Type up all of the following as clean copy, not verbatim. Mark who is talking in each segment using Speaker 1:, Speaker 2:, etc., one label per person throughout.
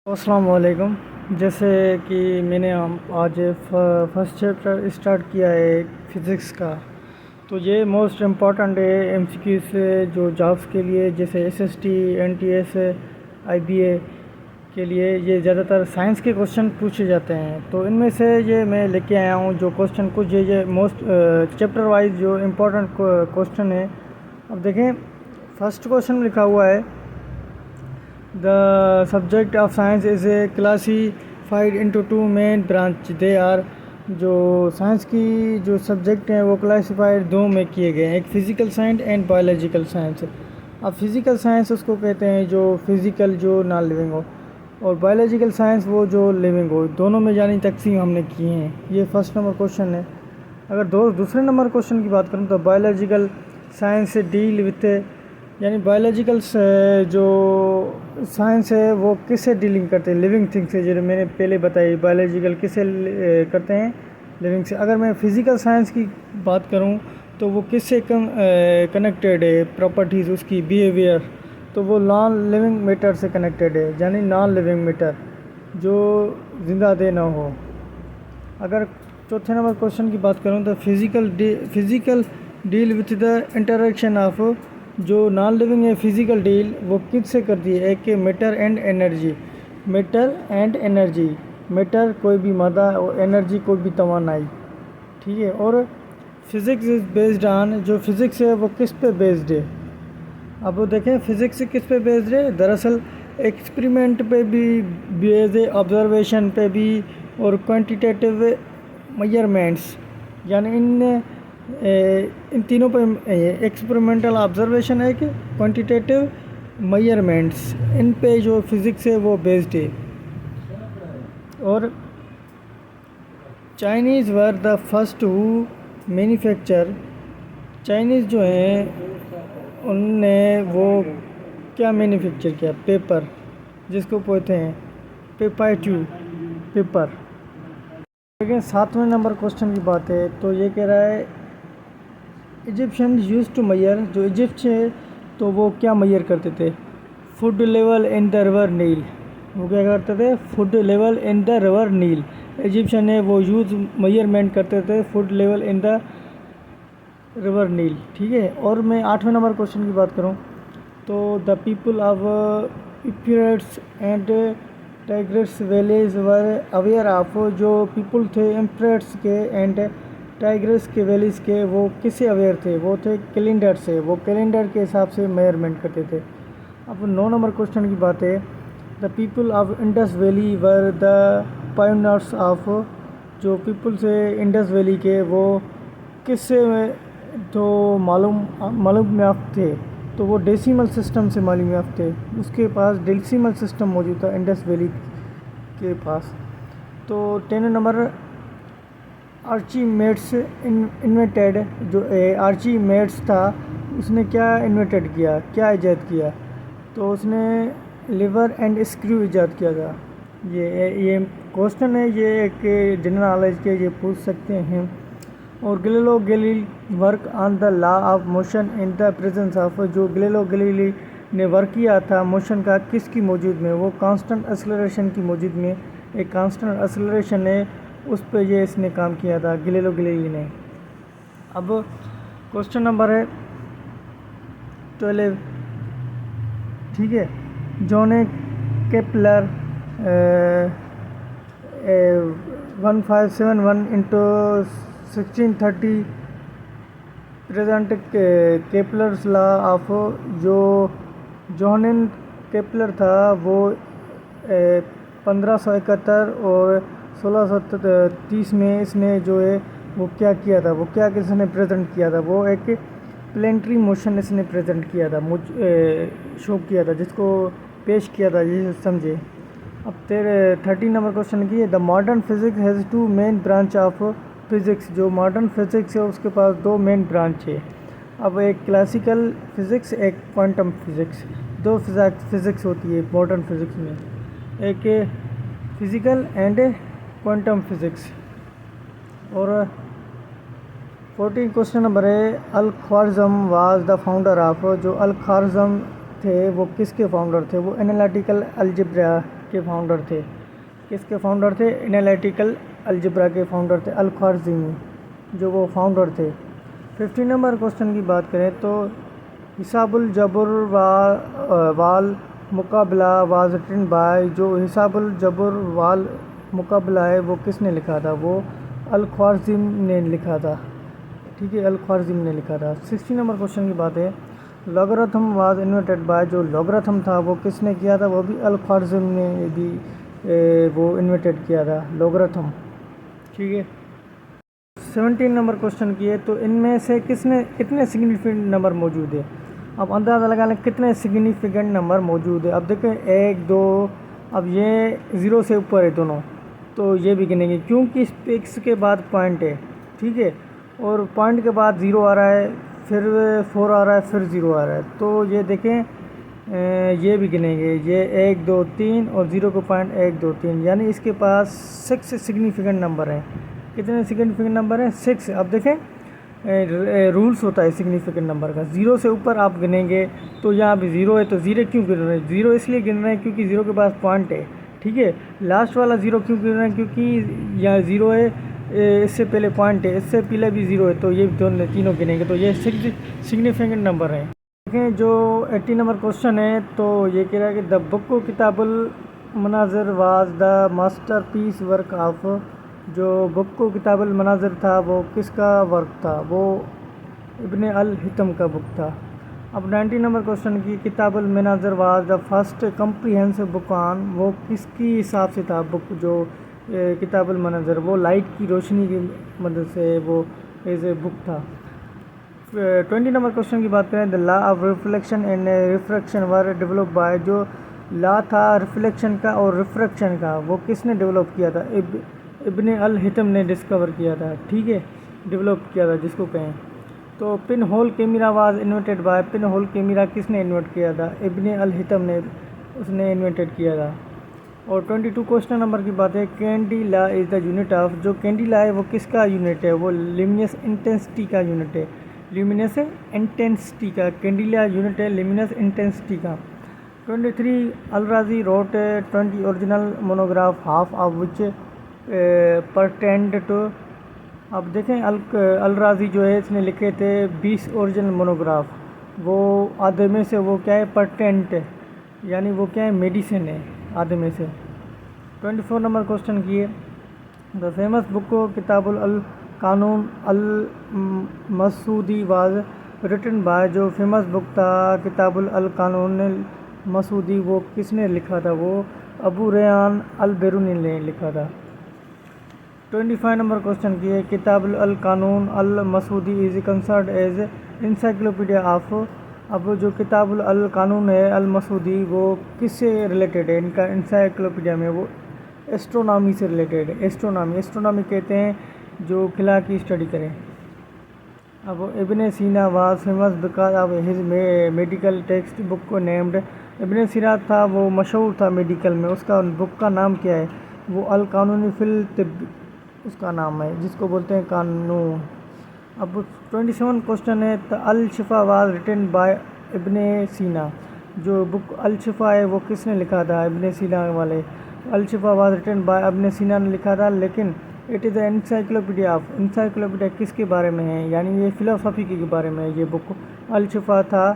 Speaker 1: अस्सलाम वालेकुम। जैसे कि मैंने आज फर्स्ट चैप्टर स्टार्ट किया है फ़िज़िक्स का, तो ये मोस्ट इम्पॉर्टेंट है एमसीक्यू से जो जॉब्स के लिए, जैसे एसएसटी, एनटीएस, आईबीए के लिए ये ज़्यादातर साइंस के क्वेश्चन पूछे जाते हैं। तो इनमें से ये मैं लेके आया हूँ जो क्वेश्चन कुछ ये मोस्ट चैप्टर वाइज जो इम्पोर्टेंट क्वेश्चन है। अब देखें, फर्स्ट क्वेश्चन लिखा हुआ है The subject of science is classified into two main branch. They are जो साइंस की जो सब्जेक्ट हैं वो क्लासिफाइड दो में किए गए हैं, एक physical science and biological science. अब फ़िज़िकल साइंस उसको कहते हैं जो फ़िज़िकल जो नॉन लिविंग हो, और बायोलॉजिकल साइंस वो जो लिविंग हो। दोनों में यानी तकसीम हमने की हैं। ये फर्स्ट नंबर क्वेश्चन है। अगर दूसरे नंबर क्वेश्चन की बात करूँ तो बायोलॉजिकल साइंस डील विथ, यानी बायोलॉजिकल जो साइंस है वो किससे डीलिंग करते हैं, लिविंग थिंग से। जो मैंने पहले बताई बायोलॉजिकल किससे करते हैं, लिविंग से। अगर मैं फ़िज़िकल साइंस की बात करूं तो वो किससे कनेक्टेड है, प्रॉपर्टीज़ उसकी, बिहेवियर, तो वो नॉन लिविंग मैटर से कनेक्टेड है, यानी नॉन लिविंग मैटर जो ज़िंदा दे ना हो। अगर चौथे नंबर क्वेश्चन की बात करूं तो physical deal with the interaction of, जो नॉन लिविंग है फिज़िकल डील वो किससे करती है, एक matter and energy. Matter and energy, matter कोई भी मादा और एनर्जी कोई भी तवानाई, ठीक है। और फिज़िक्स इज़ बेस्ड ऑन, जो फिज़िक्स है वो किस पे बेस्ड है। अब वो देखें फ़िज़िक्स किस पे बेस्ड है, दरअसल एक्सपेरिमेंट पे भी बेस्ड है, ऑब्जर्वेशन पे भी, और क्वांटिटेटिव मेजरमेंट्स, यानी इन तीनों पे एक्सपेरिमेंटल ऑब्जर्वेशन है कि क्वांटिटेटिव मेजरमेंट्स, इन पे जो फिज़िक्स है वो बेस्ड है। और Chinese were the first who manufacture, Chinese जो हैं उनने वो क्या मैन्युफैक्चर किया, पेपर, जिसको कहते हैं पेपर ट्यूब, पेपर। लेकिन सातवें नंबर क्वेश्चन की बात है तो ये कह रहा है इजिप्शियन यूज टू मेजर, जो इजिप्ट है तो वो क्या मेजर करते थे, flood level in the river Nile. वो क्या करते थे, flood level in the river Nile. Egyptian है वो यूज मेजरमेंट करते थे flood level in the river Nile, ठीक है। और मैं आठवें नंबर क्वेश्चन की बात करूं तो the people of Euphrates and Tigris valleys were aware of, जो पीपल थे यूफ्रेट्स के एंड टाइग्रिस के वैलीज़ के, वो किससे अवेयर थे, वो थे कैलेंडर से। वो कैलेंडर के हिसाब से मेजरमेंट करते थे। अब 9 नंबर क्वेश्चन की बात है, the people of Indus valley were the pioneers of, जो पीपल से इंडस वैली के वो किससे तो मालूम याफ्त थे, तो वो डेसिमल सिस्टम से मालूम याफ्त थे। उसके पास डेसिमल सिस्टम मौजूद था इंडस वैली के पास। तो 10 नंबर आर्चीमेड्स इन्वेंटेड, जो आर्चीमेड्स था उसने क्या इन्वेंटेड किया, क्या ईजाद किया, तो उसने लीवर एंड स्क्रू ईजाद किया था। ये क्वेश्चन है, ये एक जनरल नॉलेज के ये पूछ सकते हैं। और Galileo Galilei work on the law of motion in the presence of, जो गैलीलियो गैलीली ने वर्क किया था मोशन का किसकी मौजूद में, वो कांस्टेंट एक्सेलरेशन की मौजूद में। एक कांस्टेंट एक्सेलरेशन है उस पर ये इसने काम किया था गैलीलियो गैलीली ने। अब क्वेश्चन नंबर है 12, ठीक है। John Kepler 1571 into 1630 present Kepler's law of, जो जॉन केपलर था वो 1571 और 1630 में इसने जो है वो क्या किया था, वो क्या किसने प्रेजेंट किया था, वो एक प्लेनेटरी मोशन इसने प्रेजेंट किया था, शो किया था, जिसको पेश किया था, ये समझे। अब 13 नंबर क्वेश्चन की, the modern physics has two main branch of physics, जो मॉडर्न फिज़िक्स है उसके पास दो मेन ब्रांच है। अब एक क्लासिकल फ़िज़िक्स, एक क्वांटम फ़िज़िक्स, दो फिज़िक्स होती है मॉडर्न फिज़िक्स में, एक फिज़िकल एंड क्वांटम फिज़िक्स। और 14 क्वेश्चन नंबर है, अल-ख्वारिज़म वाज द फाउंडर ऑफ, जो अल-ख्वारिज़म थे वो किसके फाउंडर थे, वो एनालिटिकल अलजेब्रा के फाउंडर थे। किसके फाउंडर थे? एनालिटिकल अलजेब्रा के फाउंडर थे अल ख्वारिज़मी, जो वो फाउंडर थे। 15 नंबर क्वेश्चन की बात करें तो हिसाबुल जबर वाल मुकाबला वाज रिटन बाय, जो हिसाबुल जबर वाल मुकाबला है वो किसने लिखा था? वो अल ख्वारिज़मी ने लिखा था। ठीक है, अल ख्वारिज़मी ने लिखा था। 16 नंबर क्वेश्चन की बात है लॉगरिथम वाज इन्वेंटेड बाय, जो लॉगरिथम था वो किसने किया था? वो भी अल ख्वारिज़मी ने भी वो इन्वेंटेड किया था लॉगरिथम। ठीक है। 17 नंबर क्वेश्चन की है तो इनमें से कितने सिग्निफिकेंट नंबर मौजूद है? अब अंदाज़ा लगा लें कितने सिग्निफिकेंट नंबर मौजूद है। अब देखें 1 2, अब ये 0 से ऊपर है दोनों, तो ये भी गिनेंगे क्योंकि इस x के बाद पॉइंट है। ठीक है, और पॉइंट के बाद 0 आ रहा है, फिर 4 आ रहा है, फिर 0 आ रहा है, तो ये देखें ये भी गिनेंगे। ये 1 2 3 और 0 को पॉइंट 1 2 3, यानी इसके पास 6 सिग्निफिकेंट नंबर हैं। कितने सिग्निफिकेंट नंबर हैं? 6। अब देखें रूल्स होता है सिग्निफिकेंट नंबर का, 0 से ऊपर आप गिनेंगे तो यहाँ भी 0 है तो 0 क्यों गिन रहे हैं? 0 इसलिए गिन रहे हैं क्योंकि 0 के पास पॉइंट है। ठीक है, लास्ट वाला 0 क्यों गिन रहे हैं? क्योंकि यहाँ 0 है, इससे पहले पॉइंट है, इससे पहले भी 0 है, तो ये दोनों तीनों गिनेंगे, तो ये 6 सिग्निफिकेंट नंबर हैं। देखें जो 80 नंबर क्वेश्चन है तो ये कह रहा है कि the book Kitabul Manazir was the masterpiece work of, जो बुक किताबुल मनाज़िर था वो किसका वर्क था? वो इब्ने अल हितम का बुक था। अब 90 नंबर क्वेश्चन की Kitabul Manazir was the first comprehensive book on, वो किसकी हिसाब से था बुक? जो किताबुल मनाज़िर वो लाइट की रोशनी की मदद से वो एज ए बुक था। 20 नंबर क्वेश्चन की बात करें the law of reflection and refraction were develop by, जो लॉ था रिफ्लेक्शन का और रिफ्रैक्शन का वो किसने डेवलप किया था? इब्ने अल हितम ने डिस्कवर किया था। ठीक है, डेवलप किया था जिसको कहें। तो pin hole camera was invented by, pin hole camera किसने इन्वेंट किया था? इब्ने अल हितम ने उसने इन्वेंटेड किया था। और 22 क्वेश्चन नंबर की बात है candela is the unit of, जो कैंडिला है वो किसका यूनिट है? वो ल्यूमिनस इंटेंसिटी का यूनिट है। ल्यूमिनस इंटेंसिटी का कैंडिला यूनिट है, ल्यूमिनस इंटेंसिटी का। 23 al Razi wrote 20 original monograph half of which pertained to. अब देखें अल राजी जो है इसने लिखे थे 20 ओरिजिनल मोनोग्राफ, वो आधे में से वो क्या है? परटेंट, यानी वो क्या है? मेडिसिन है आधे में से। 24 नंबर क्वेश्चन की है the famous book किताबुल al Qanun al Masoodi was written by, जो फेमस बुक था किताबुल अल कानून मसूदी वो किसने लिखा था? वो अबू रेहान अल बेरूनी ने लिखा था। 25 नंबर क्वेश्चन की है Kitabul al Qanun al Masudi is considered as encyclopedia of. अब जो किताबुल अल कानून है अल मसूदी वो किससे रिलेटेड है? इनका इंसाइक्लोपीडिया में वो एस्ट्रोनॉमी से रिलेटेड है। एस्ट्रोनॉमी कहते हैं जो खिला की स्टडी करें। अब इब्ने सीना was famous because of his medical text book को नेम्ड। इब्ने सीना था वो मशहूर था मेडिकल में, उसका बुक का नाम क्या है? वो अल कानूनी फिल तिब उसका नाम है, जिसको बोलते हैं कानून। अब 27 क्वेश्चन है the Al Shifa was written by इब्ने सीना, जो बुक अल शिफा है वो किसने लिखा था? इब्ने सीना वाले। अल शिफा वाज रिटन बाय इब्ने सीना ने लिखा था, लेकिन it is the encyclopedia of, encyclopedia किसके बारे में है? यानी ये फ़िलोसॉफ़ी के बारे में है। ये बुक अल शिफा था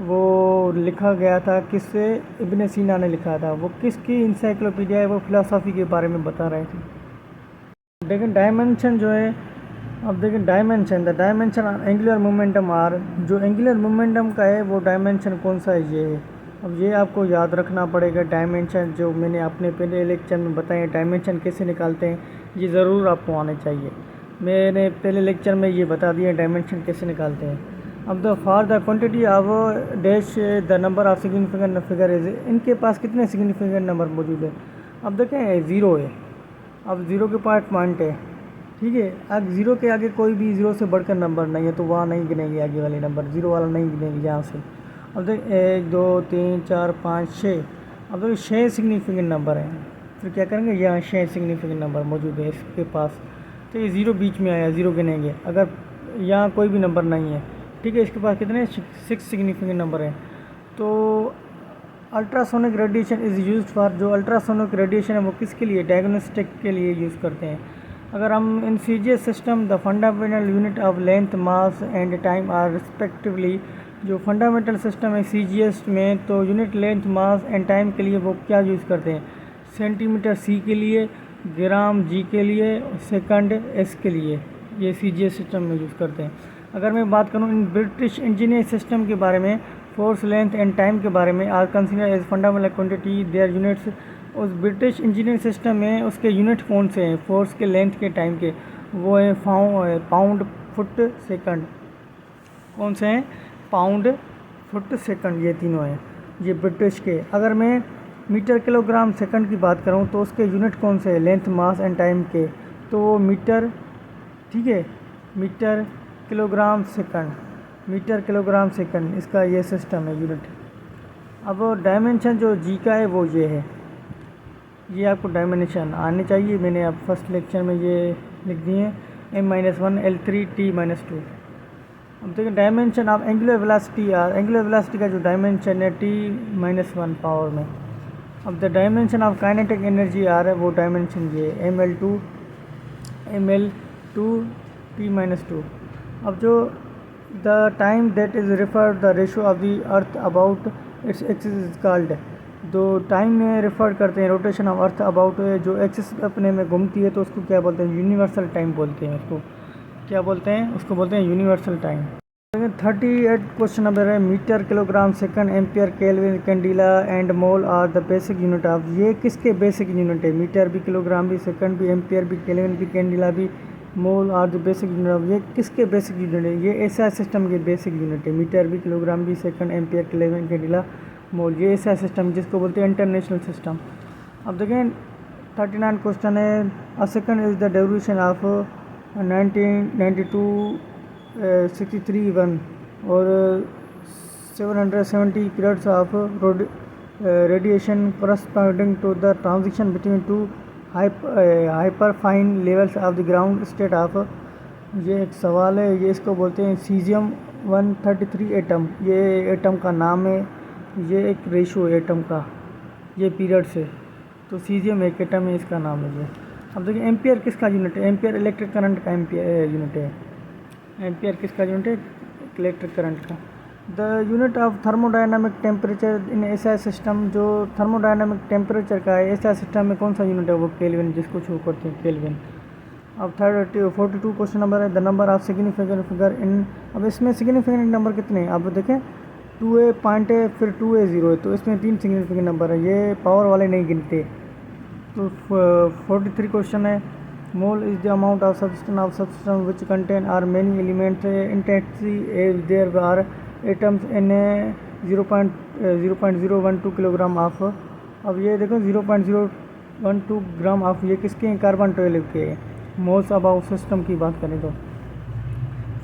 Speaker 1: वो लिखा गया था किससे? इब्ने सीना ने लिखा था। वो किसकी इंसाइक्लोपीडिया है? वो फ़िलोसॉफ़ी के बारे में बता रहे थे। लेकिन डायमेंशन जो है, अब देखें dimension, the dimension angular momentum are, जो एंगुलर मोमेंटम का है वो डायमेंशन कौन सा है? ये है। अब ये आपको याद रखना पड़ेगा डायमेंशन, जो मैंने अपने पहले लेक्चर में बताए डायमेंशन कैसे निकालते हैं, ये ज़रूर आपको आने चाहिए। मैंने पहले लेक्चर में ये बता दिया डायमेंशन कैसे निकालते हैं। अब the for the quantity of dash the number of significant figure is, इनके पास कितने सिग्निफिकेंट नंबर मौजूद है? अब देखें 0 है, अब 0 के पार्ट पॉइंट है। ठीक है, अब 0 के आगे कोई भी 0 से बढ़कर नंबर नहीं है तो वहाँ नहीं गिनेंगे, आगे वाले नंबर 0 वाला नहीं गिनेंगे यहाँ से। अब देख 1 2 3 4 5 6, अब देखिए 6 सिग्निफिकेंट नंबर हैं, फिर क्या करेंगे? यहाँ 6 सिग्निफिकेंट नंबर मौजूद है इसके पास, तो ये 0 बीच में आया, 0 गिनेंगे अगर यहाँ कोई भी नंबर नहीं है। ठीक है, इसके पास कितने 6 सिग्निफिकेंट नंबर हैं। तो ultrasonic radiation is used for, जो अल्ट्रासोनिक रेडिएशन है वो किसके लिए, डायग्नोस्टिक के लिए यूज़ करते हैं। अगर हम in CGS system the fundamental unit of length mass and time are respectively, जो फंडामेंटल सिस्टम है सीजीएस में, तो unit length mass and time के लिए वो क्या यूज़ करते हैं, सेंटीमीटर सी के लिए, ग्राम जी के लिए, सेकंड एस के लिए, ये सीजीएस सिस्टम में यूज़ करते हैं। अगर मैं बात करूँ इन ब्रिटिश इंजीनियर सिस्टम के बारे में, फोर्स लेंथ एंड टाइम के बारे में, are consider as fundamental quantity their units, उस ब्रिटिश इंजीनियर सिस्टम में उसके यूनिट कौन से हैं फोर्स के, लेंथ के, टाइम के, वो है पाउंड, फुट, सेकंड। कौन से हैं, पाउंड, फुट, सेकंड, ये तीनों हैं ये ब्रिटिश के। अगर मैं मीटर, किलोग्राम, सेकंड की बात करूं तो उसके यूनिट कौन से हैं, लेंथ, मास एंड टाइम के, तो वो मीटर, ठीक है, metre, kilogram, second, metre, kilogram, second, इसका ये सिस्टम है यूनिट। अब डायमेंशन जो जी का है वो ये है, ये आपको डायमेंशन आने चाहिए, मैंने अब फर्स्ट लेक्चर में ये लिख दिए हैं, m-1 L3 t-2। अब देखिए dimension of angular velocity, angular velocity का जो डायमेंशन है t-1 पावर में। अब the dimension of kinetic energy are है, वो डायमेंशन ये ml2 t-2। अब जो the time that is refer the ratio of the earth about its axis is called, जो टाइम में रेफर करते हैं रोटेशन ऑफ अर्थ अबाउट, जो एक्सिस अपने में घूमती है तो उसको क्या बोलते हैं, यूनिवर्सल टाइम बोलते हैं। उसको क्या बोलते हैं, उसको बोलते हैं यूनिवर्सल टाइम। 38 क्वेश्चन नंबर है, metre, kilogram, second, ampere, kelvin, candela and mole are the basic unit of, ये किसके बेसिक यूनिट है, मीटर भी, किलोग्राम भी, सेकंड भी, एम्पियर भी, केल्विन भी, कैंडिला भी, mole are the basic unit of, ये किसके बेसिक यूनिट है, ये एसआई सिस्टम के बेसिक यूनिट है, मीटर भी, किलोग्राम भी, second, ampere, kelvin, candela, mole, ये एसआई सिस्टम जिसको बोलते हैं इंटरनेशनल सिस्टम। अब देखें 39 क्वेश्चन है, a second is the duration of 1992 63 one और 770 periods of radiation corresponding to the transition between two hyperfine levels of the ground state of, ये एक सवाल है, ये इसको बोलते हैं सीजियम 133 एटम, ये एटम का नाम है, ये एक रेशो है एटम का, ये पीरियड से, तो सीजियम एक एटम है, इसका नाम है ये। अब देखिए एम्पियर किसका यूनिट है, एम्पियर इलेक्ट्रिक करंट का एम्पियर यूनिट है, एम्पियर किसका यूनिट है, इलेक्ट्रिक करंट का। The unit of thermodynamic temperature in SI system, जो थर्मोडायनामिक टेम्परेचर का है एसआई सिस्टम में कौन सा यूनिट है, वो केल्विन, जिसको शो करते हैं केल्विन। अब 42 क्वेश्चन नंबर है, the number of significant figure in, अब इसमें सिग्निफिकेंट नंबर कितने हैं, अब देखें 2a पॉइंट है, फिर 2a 0 है, तो इसमें 3 सिग्निफिकेंट नंबर है, ये पावर वाले नहीं गिनते। तो 43 क्वेश्चन है, mole is the amount of substance which contain are many elements intensity as there are atoms in 0.012 kilogram of, अब ये देखो 0.012 ग्राम ऑफ, ये किसके हैं, कार्बन 12 के मोल्स अबाउट सिस्टम की बात करें तो।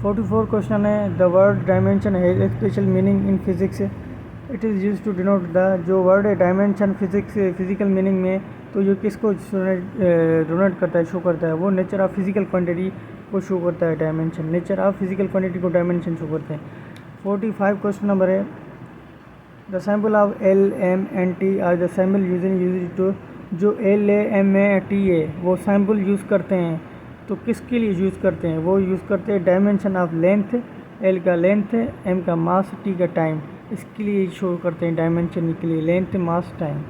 Speaker 1: 44 क्वेश्चन है, the word dimension has special meaning in physics, it is use to denote the, जो वर्ड है डायमेंशन फिजिक्स फिजिकल मीनिंग में, तो ये किसको डिनोट करता है, शो करता है, वो नेचर ऑफ फिजिकल क्वांटिटी को शो करता है, dimension, nature of physical quantity को डायमेंशन शो करते हैं। 45 क्वेश्चन नंबर है, the symbol of L M and T are the symbol use to, जो L A M A T है वो सिंबल यूज़ करते हैं, तो किसके लिए यूज़ करते हैं, वो यूज़ करते हैं डायमेंशन ऑफ लेंथ, एल का लेंथ, एम का मास, टी का टाइम, इसके लिए शो करते हैं डायमेंशन के लिए, लेंथ, मास, टाइम।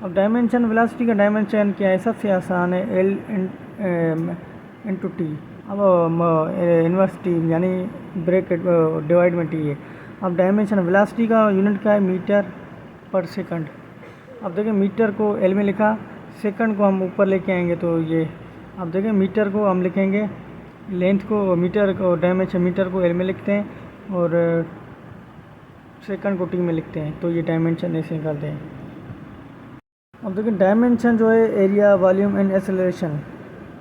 Speaker 1: अब डायमेंशन वेलोसिटी का डायमेंशन क्या है, सबसे आसान है, एल इंटू टी, अब इन्वर्स टी यानी ब्रैकेट डिवाइड में टी है। अब डायमेंशन वेलोसिटी का यूनिट क्या है, मीटर पर सेकंड। अब देखिए मीटर को एल में लिखा, सेकंड को हम ऊपर लेके आएंगे तो ये, अब देखिए मीटर को हम लिखेंगे, लेंथ को, मीटर को डायमेंशन मीटर को एल में लिखते हैं और सेकंड को टी में लिखते हैं, तो ये डायमेंशन ऐसे निकालते हैं। अब देखिए डायमेंशन जो है एरिया, वॉल्यूम एंड एक्सेलरेशन।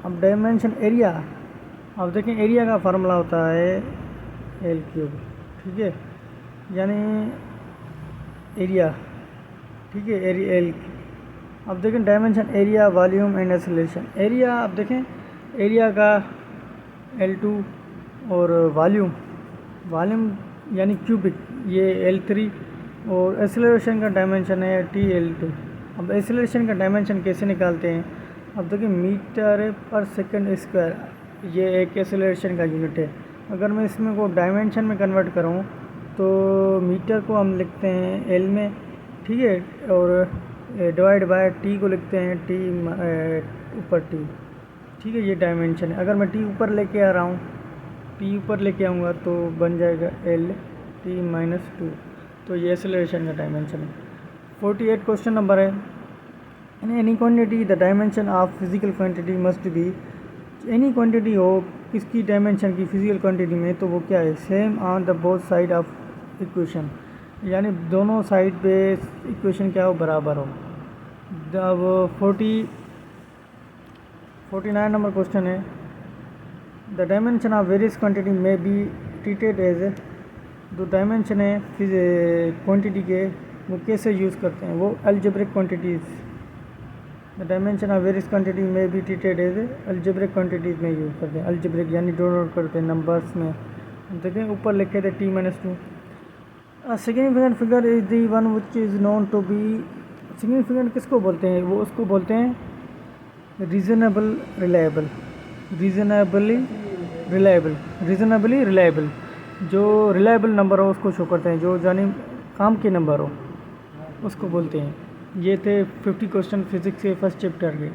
Speaker 1: अब डायमेंशन एरिया, अब देखें एरिया का फार्मूला होता है एल क्यूब, ठीक है, यानी एरिया, ठीक है, एरिया एल। अब देखें dimension area, volume and acceleration. Area, अब देखें एरिया का L2 और वॉल्यूम यानी क्यूबिक, ये L3 और एक्सेलरेशन का डायमेंशन है TL2। अब एक्सेलरेशन का डायमेंशन कैसे निकालते हैं? अब देखिए मीटर पर सेकंड स्क्वायर ये एक एक्सेलरेशन का यूनिट है। अगर मैं इसमें को डायमेंशन में कन्वर्ट करूँ तो मीटर को हम लिखते हैं L में, ठीक है, और डिवाइड बाय T को लिखते हैं T ऊपर T, ठीक है, ये डायमेंशन है। अगर मैं T ऊपर लेके आ रहा हूँ, T ऊपर लेके आऊँगा तो बन जाएगा LT-2, तो ये एक्सेलरेशन का डायमेंशन है। 48 क्वेश्चन नंबर है, in any quantity the dimension of physical quantity must be, any quantity हो किसकी डायमेंशन की फिजिकल क्वांटिटी में, तो वो क्या है? Same on the both side of equation, यानी दोनों साइड पे इक्वेशन क्या हो? बराबर हो। अब 49 नंबर क्वेश्चन है, the dimension of various quantity may be treated as, जो डायमेंशन है क्वांटिटी के वो कैसे यूज़ करते हैं? वो algebraic quantities, the dimension of various quantity may be treated as algebraic quantities में यूज़ करते हैं। अलजेब्रिक यानी डोनोट करते हैं नंबर्स में। देखें ऊपर लिखे थे T-2। Significant figure is the one which is known to be, significant किसको बोलते हैं? वो उसको बोलते हैं रीजनेबल रिलायबल, रीजनेबली रिलायबल, जो रिलायबल नंबर हो उसको शो करते हैं, जो जानी काम के नंबर हो उसको बोलते हैं। ये थे 50 क्वेश्चन फिजिक्स के फर्स्ट चैप्टर के।